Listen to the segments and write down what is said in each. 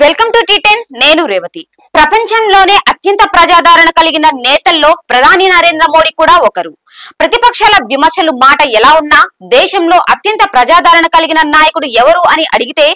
Welcome to టీ10 నేను రేవతి. ప్రపంచంలోనే అత్యంత ప్రజాదరణ కలిగిన నేతల్లో ప్రధాని నరేంద్ర మోడీ కూడా ఒకరు. ప్రతిపక్షాల విమర్శలు మాట ఎలా ఉన్నా దేశంలో అత్యంత ప్రజాదరణ కలిగిన నాయకుడు ఎవరు అని అడిగితే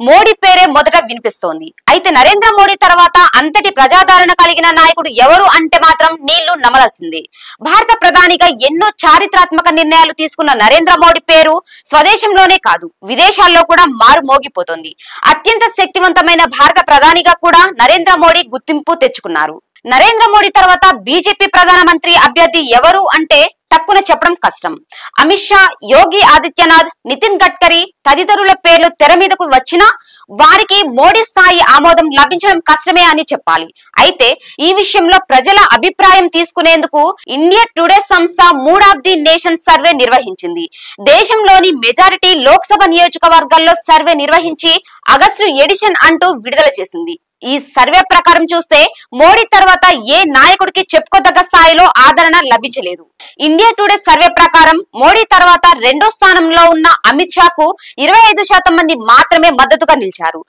మోడీ పేరే మొదట వినిపిస్తోంది. అయితే నరేంద్ర మోడీ తర్వాత అంతటి ప్రజాదరణ కలిగిన నాయకుడు ఎవరు అంటే మాత్రం నీళ్లు నమలాల్సిందే. భారత ప్రధానిగా ఎన్నో చారిత్రాత్మక నిర్ణయాలు తీసుకున్న నరేంద్ర మోడీ పేరు స్వదేశంలోనే కాదు విదేశాల్లో కూడా మారు మోగిపోతోంది. అత్యంత శక్తివంతమైన భారత ప్రధానిగా కూడా నరేంద్ర మోడీ గుర్తింపు తెచ్చుకున్నారు. నరేంద్ర మోడీ తర్వాత బీజేపీ ప్రధానమంత్రి అభ్యర్థి ఎవరు అంటే తక్కువ చెప్పడం కష్టం. అమిత్ షా, యోగి ఆదిత్యనాథ్, నితిన్ గడ్కరీ తదితరుల పేర్లు తెర మీదకు వచ్చినా వారికి మోడీ స్థాయి ఆమోదం లభించడం కష్టమే అని చెప్పాలి. అయితే ఈ విషయంలో ప్రజల అభిప్రాయం తీసుకునేందుకు ఇండియా టుడే సంస్థ mood of the nation survey నిర్వహించింది. దేశంలోని మెజారిటీ లోక్సభ నియోజకవర్గాల్లో సర్వే నిర్వహించి ఆగస్టు ఎడిషన్ అంటూ విడుదల చేసింది. ఈ సర్వే ప్రకారం చూస్తే మోడీ తర్వాత ఏ నాయకుడికి చెప్పుకోదగ్గ స్థాయిలో ఆదరణ లభించలేదు. ఇండియా టుడే సర్వే ప్రకారం మోడీ తర్వాత రెండో స్థానంలో ఉన్న అమిత్ షాకు 25% మంది మాత్రమే మద్దతుగా నిలిచారు.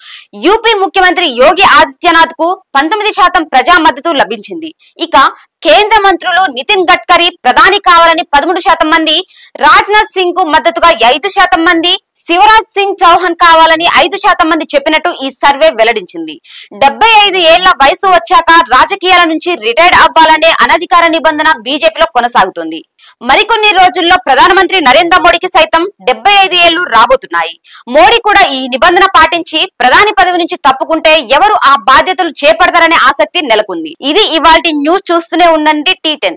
యూపీ ముఖ్యమంత్రి యోగి ఆదిత్యనాథ్ కు 19% ప్రజా మద్దతు లభించింది. ఇక కేంద్ర మంత్రులు నితిన్ గడ్కరీ ప్రధాని కావాలని 13% మంది, రాజ్నాథ్ సింగ్ కు మద్దతుగా 5% మంది, శివరాజ్ సింగ్ చౌహాన్ కావాలని 5% మంది చెప్పినట్టు ఈ సర్వే వెల్లడించింది. 75 ఏళ్ల వయసు వచ్చాక రాజకీయాల నుంచి రిటైర్డ్ అవ్వాలనే అనధికార నిబంధన బీజేపీలో కొనసాగుతుంది. మరికొన్ని రోజుల్లో ప్రధానమంత్రి నరేంద్ర మోడీకి సైతం 75 ఏళ్లు రాబోతున్నాయి. మోడీ కూడా ఈ నిబంధన పాటించి ప్రధాని పదవి నుంచి తప్పుకుంటే ఎవరు ఆ బాధ్యతలు చేపడతారనే ఆసక్తి నెలకొంది. ఇది ఇవాల్టి న్యూస్. చూస్తూనే ఉండండి టీ10.